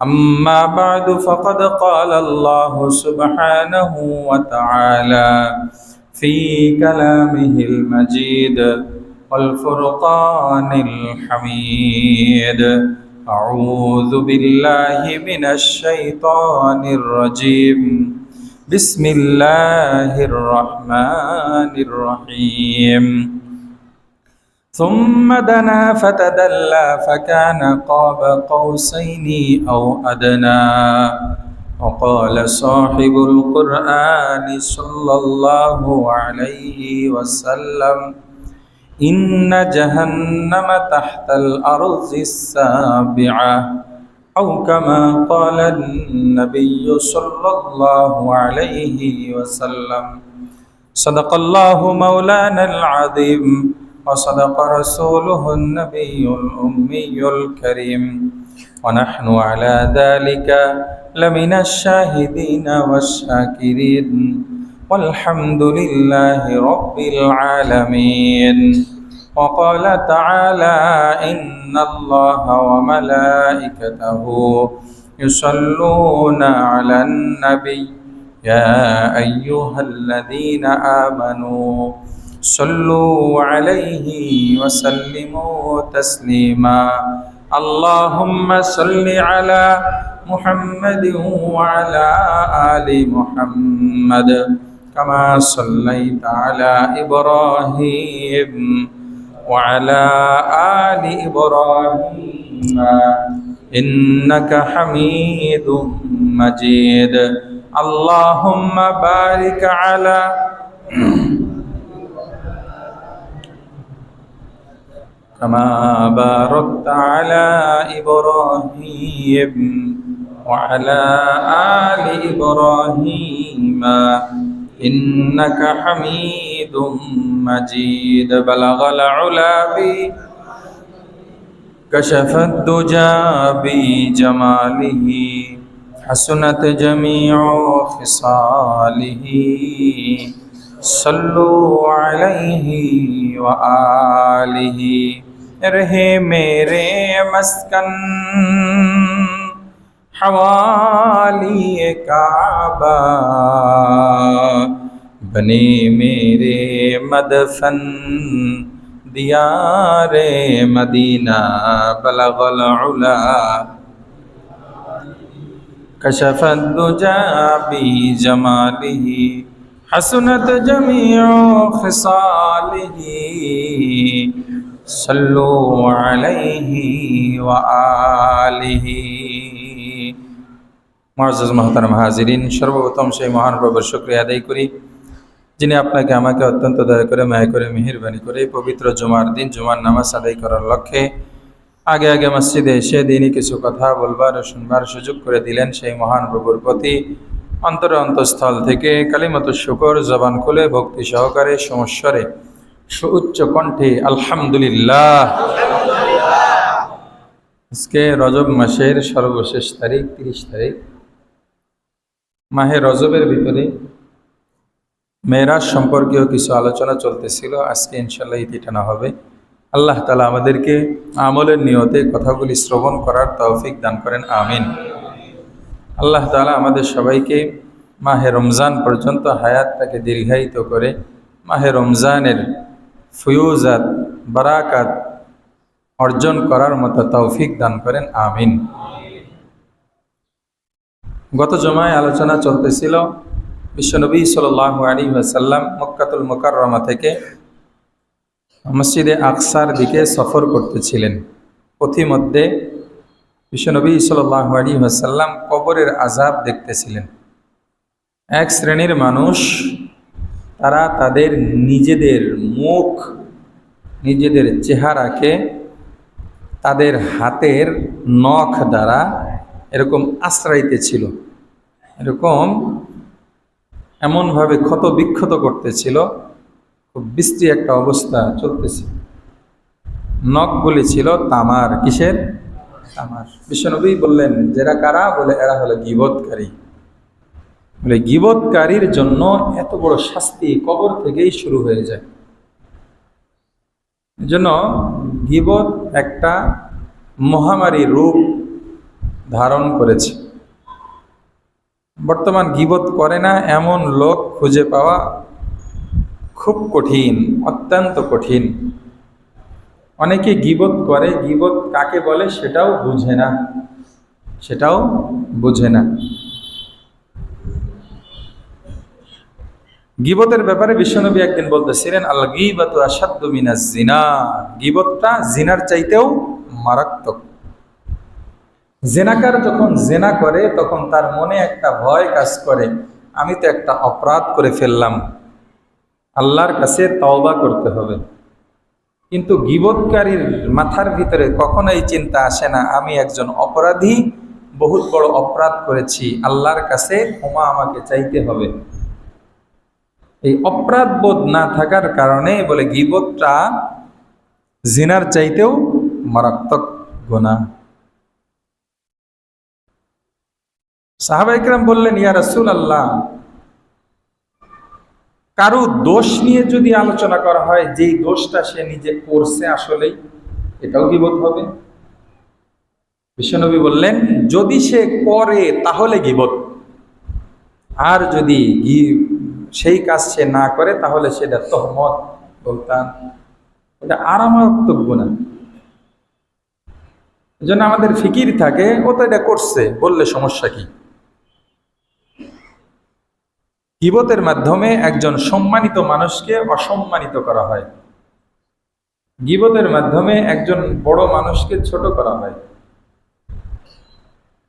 أما بعد فقد قال الله سبحانه وتعالى في كلامه المجيد والفرقان الحميد. أعوذ بالله من الشيطان الرجيم. بسم الله الرحمن الرحيم. ثم دنا فتدلى فكان قاب قوسين أو أدنى. وقال صاحب القرآن صلى الله عليه وسلم: إن جهنم تحت الأرض السابعة، أو كما قال النبي صلى الله عليه وسلم. صدق الله مولانا العظيم، وصدق رسوله النبي الأمي الكريم، ونحن على ذلك لمن الشاهدين والشاكرين، والحمد لله رب العالمين. وقال تعالى: إن الله وملائكته يصلون على النبي يا أيها الذين آمنوا صلوا عليه وسلموا تسليما. اللهم صل على محمد وعلى آل محمد كما صليت على إبراهيم وعلى آل إبراهيم إنك حميد مجيد. اللهم بارك على كما باركت على إبراهيم وعلى آل إبراهيم إنك حميد مجيد. بلغ العلا بي كشف الدجى بجماله، حسنت جميع خصاله. صلوا عليه وآله. رہے میرے مسکن حوالی کعبہ، بنے میرے مدفن دیار مدینہ. بلغ العلا کشف الدجى بجماله، حسنت جميع خصاله. صلوا عليه وآله. মুআজ্জাজ মুহতারাম হাজিরিন, সর্বপ্রথম সেই মহান প্রভুর শুকরিয়া আদায় করি যিনি আপনাকে আমাকে অত্যন্ত দয়া করে মায়া করে মেহেরবানি করে পবিত্র জুমার দিন জুমার নামাজ আদায় করার লক্ষ্যে আগে আগে মসজিদে এসে দিনই কিছু কথা বলবার ও শুনবার সুযোগ করে দিলেন। সেই মহান প্রভুর প্রতি অন্তর অন্তঃস্থল থেকে কালিমাতুশ শুকর জবান খুলে ভক্তি সহকারে সমস্বরে সুউচ্চ কণ্ঠে আলহামদুলিল্লাহ। আজকে রজব মাসের সর্বশেষ তারিখ 30 তারিখ। মাহে রজবের ভিতরে মেরাজ সম্পর্কীয় কিছু আলোচনা চলতেছিল। আজকে ইনশাল্লাহ ইতি টানা হবে। আল্লাহ তাআলা আমাদেরকে আমলের নিয়তে কথাগুলি শ্রবণ করার তৌফিক দান করেন, আমিন। আল্লাহ তাআলা আমাদের সবাইকে মাহে রমজান পর্যন্ত হায়াতটাকে দীর্ঘায়িত করে মাহে রমজানের ফুয়ুজাত বারাকাত অর্জন করার মতো তৌফিক দান করেন, আমিন। গত জুমায় আলোচনা চলতেছিল বিশ্বনবী সাল্লাল্লাহু আলাইহি ওয়াসাল্লাম মক্কাতুল মুকাররমা থেকে মসজিদে আকসার দিকে সফর করতেছিলেন। পথিমধ্যে বিশ্বনবী সাল্লাল্লাহু আলাইহি ওয়াসাল্লাম কবরের আযাব দেখতেছিলেন। এক শ্রেণীর মানুষ, তারা তাদের নিজেদের মুখ, নিজেদের চেহারাকে তাদের হাতের নখ দ্বারা এরকম আশ্রাইতেছিল, এরকম এমনভাবে ক্ষত বিক্ষত করতেছিল, খুব বিশ্রী একটা অবস্থা চলতেছে। নখগুলি ছিল তামার। কিসের? তামার। বিশ্বনবী বললেন, যারা কারা? বলে এরা হলো গীবতকারী। বলে গীবতকারীর জন্য এত বড় শাস্তি কবর থেকেই শুরু হয়ে যায়। এজন্য গীবত একটা মহামারী রূপ ধারণ করেছে। বর্তমান গীবত করে না এমন লোক খুঁজে পাওয়া খুব কঠিন, অত্যন্ত কঠিন। অনেকে গীবত করে, গীবত কাকে বলে সেটাও বুঝে না। গীবতের ব্যাপারে বিশ্বনবী একদিন বলতেছিলেন, আল গীবাতু আশাদ্দু মিনাজ জিনা, গীবতটা জিনার চাইতেও মারাত্মক। জেনাকার যখন জেনা করে তখন তার মনে একটা ভয় কাজ করে, আমি তো একটা অপরাধ করে ফেললাম, আল্লাহর কাছে তওবা করতে হবে। কিন্তু গীবতকারীর মাথার ভিতরে কখনো এই চিন্তা আসে না, আমি একজন অপরাধী, বহুত বড় অপরাধ করেছি, আল্লাহর কাছে ক্ষমা আমাকে চাইতে হবে। এই অপরাধ বোধ না থাকার কারণে বলে গীবতটা জিনার চাইতেও মারাত্মক গুনাহ। সাহাবায়ে কেরাম বললেন, ইয়া রাসূলুল্লাহ, কারো দোষ নিয়ে যদি আলোচনা করা হয়, যেই দোষটা সে নিজে করছে আসলেই, এটাও গীবত হবে? বিশ্বনবী বললেন, যদি সে করে তাহলে গীবত, আর যদি সেই কাজ সে না করে তাহলে সেটা তহমত বলতাম, এটা আরামাত্মক গুনাহ। এজন্য আমাদের ফিকির থাকে, ও তো এটা করছে, বললে সমস্যা কি? গীবতের মাধ্যমে একজন সম্মানিত মানুষকে অসম্মানিত করা হয়, গীবতের মাধ্যমে একজন বড় মানুষকে ছোট করা হয়।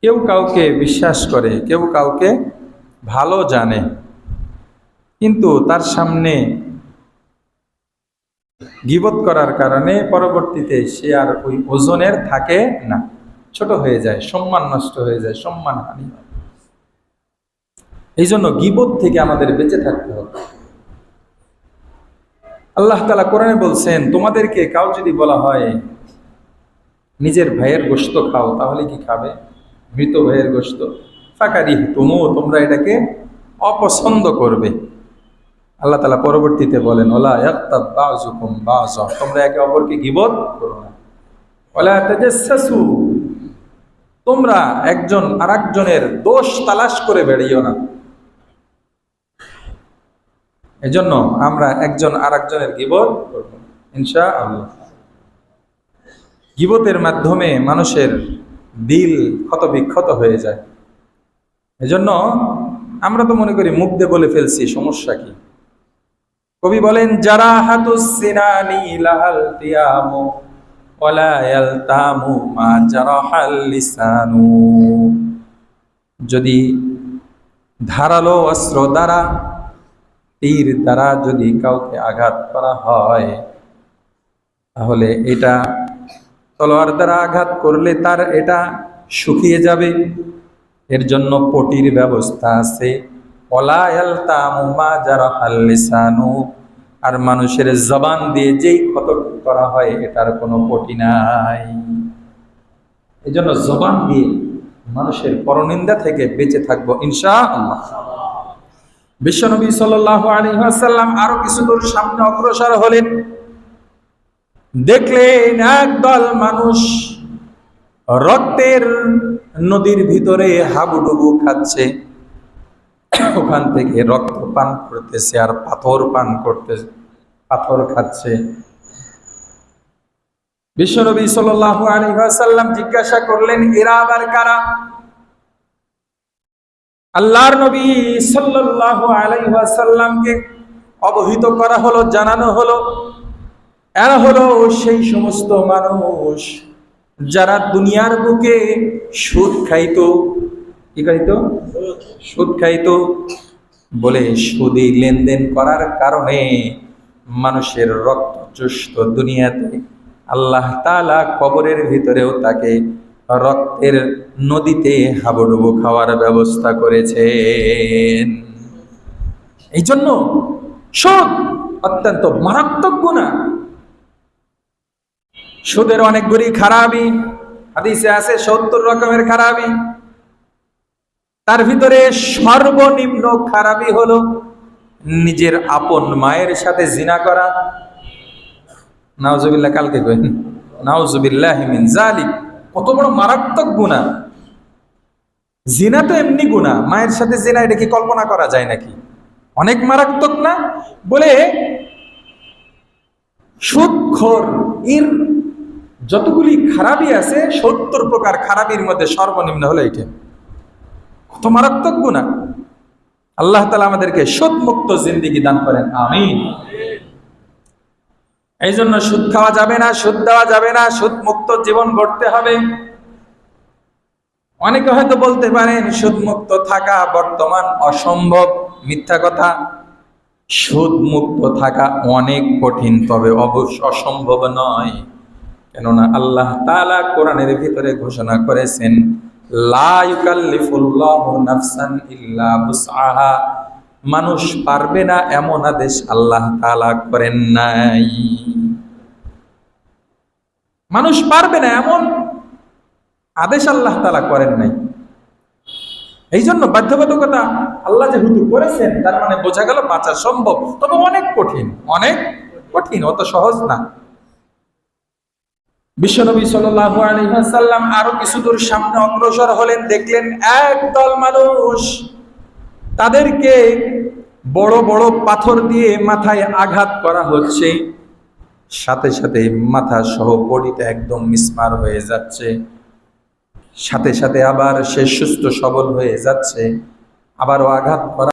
কেউ কাউকে বিশ্বাস করে, কেউ কাউকে ভালো জানে, কিন্তু তার সামনে গীবত করার কারণে পরবর্তীতে সে আর ওই ওজনের থাকে না, ছোট হয়ে যায়, সম্মান নষ্ট হয়ে যায়, সম্মান হানি হয়। এই জন্য গীবত থেকে আমাদের বেঁচে থাকতে হবে। আল্লাহ তাআলা কোরআনে বলছেন, তোমাদেরকে কাউ যদি বলা হয় নিজের ভাইয়ের গোশত খাও, তাহলে কি খাবে? মৃত ভাইয়ের গোশত, ফাকারিহ তুমু, তোমরা এটাকে অপছন্দ করবে। আল্লাহ তাআলা পরবর্তীতে বলেন, ওয়ালা ইয়াক্তাব বাযুকুম বাযা, তোমরা একে অপরকে গীবত করো না। ওয়ালা তাজাসসু, তোমরা একজন আরেকজনের দোষ তালাশ করে বেড়িও না। এজন্য আমরা একজন আরেকজনের গীবত করব ইনশাআল্লাহ। গীবতের মাধ্যমে মানুষের দিল ক্ষত বিক্ষত হয়ে যায়। এজন্য আমরা তো মনে করি মুখ দিয়ে বলে ফেলছি, সমস্যা কি? কবি বলেন, যারা হাতুস সিনানি লাহাল তিয়ামু ওয়ালা ইয়ালতামু মা জারাহাল লিসানু, যদি ধারালো অস্ত্র দ্বারা, তীর দ্বারা যদি কাউকে আঘাত করা হয়, তাহলে এটা তলোয়ার দ্বারা আঘাত করলে তার এটা শুকিয়ে যাবে, এর জন্য পটির ব্যবস্থা আছে। ওয়ালা ইয়ালতামু মা জারাহাল লিসানু, আর মানুষের জবান দিয়ে যেই ক্ষত করা হয় এটার কোনো পটি নাই। এই জন্য জবান দিয়ে মানুষের পরনিন্দা থেকে বেঁচে থাকবো ইনশাআল্লাহ। বিশ্বনবী সাল্লাল্লাহু আলাইহি ওয়াসাল্লাম আরো কিছু দূর সামনে অগ্রসর হলেন, দেখলেন একদল মানুষ রক্তের নদীর ভিতরে হাবুডুবু খাচ্ছে, ওখান থেকে রক্ত পান করতেছে আর পাথর খাচ্ছে। বিশ্বনবী সাল্লাল্লাহু আলাইহি ওয়াসাল্লাম জিজ্ঞাসা করলেন, এরা আবার কারা? আল্লাহর নবী সাল্লাল্লাহু আলাইহি ওয়াসাল্লামকে অবহিত করা হলো, জানানো হলো, এরা হলো সেই সমস্ত মানুষ যারা দুনিয়ার বুকে সুদ খাইতো। কি খাইতো? সুদ খাইতো। বলে সুদী লেনদেন করার কারণে মানুষের রক্ত চুষত দুনিয়াতে, আল্লাহ তাআলা কবরের ভিতরেও তাকে রক্তের নদীতে হাবুডুবু খাওয়ার ব্যবস্থা করেছেন। এই জন্য সুদ অত্যন্ত মারাত্মক গুনাহ। সুদের অনেকগুলি খারাপি, হাদিসে আছে 70 রকমের খারাপি। তার ভিতরে সর্বনিম্ন খারাপি হলো নিজের আপন মায়ের সাথে জিনা করা। নাউজুবিল্লাহ, কালকে কইন নাউজুবিল্লাহি মিন যালিক, কত বড় মারাত্মক গুনাহ। জিনা তো এমনি গুনাহ, মায়ের সাথে জিনা এটা কি কল্পনা করা যায় নাকি? অনেক মারাত্মক না? বলে সুদখোর এর যতগুলি খারাপি আছে 70 প্রকার খারাপির মধ্যে সর্বনিম্ন হলো এটা। কত মারাত্মক গুনাহ! আল্লাহ তাআলা আমাদেরকে সুদ মুক্ত জিন্দেগি দান করেন, আমিন। এই জন্য সুদ খাওয়া যাবে না, সুদ দেওয়া যাবে না, সুদ মুক্ত জীবন গড়তে হবে। অনেকে হয়তো বলতে পারেন সুদ মুক্ত থাকা বর্তমান অসম্ভব। মিথ্যা কথা। সুদ মুক্ত থাকা অনেক কঠিন, তবে অবশ্য অসম্ভব নয়। কেননা আল্লাহ তাআলা কোরআনের ভিতরে ঘোষণা করেছেন, লা ইউকাল্লিফুল্লাহু নাফসান ইল্লা বুসআহা। মানুষ পারবে না এমন আদেশ আল্লাহ তাআলা করেন নাই। মানুষ পারবে না এমন আদেশ আল্লাহ তাআলা করেন নাই। এই জন্য বাধ্যবাধকতা আল্লাহ যেহেতু করেছেন, তার মানে বোঝা গেল বাঁচা সম্ভব, তবে অনেক কঠিন, অনেক কঠিন, অত সহজ না। বিশ্বনবী সাল্লাল্লাহু আলাইহি ওয়াসাল্লাম আরো কিছু দূর সামনে অগ্রসর হলেন, দেখলেন একদল মানুষ, তাদেরকে বড় বড় পাথর দিয়ে মাথায় আঘাত করা হচ্ছে, সাথে সাথে মাথা সহ বডিতে একদম মিসমার হয়ে যাচ্ছে, সাথে সাথে আবার সে সুস্থ সবল হয়ে যাচ্ছে, আবারও আঘাত করা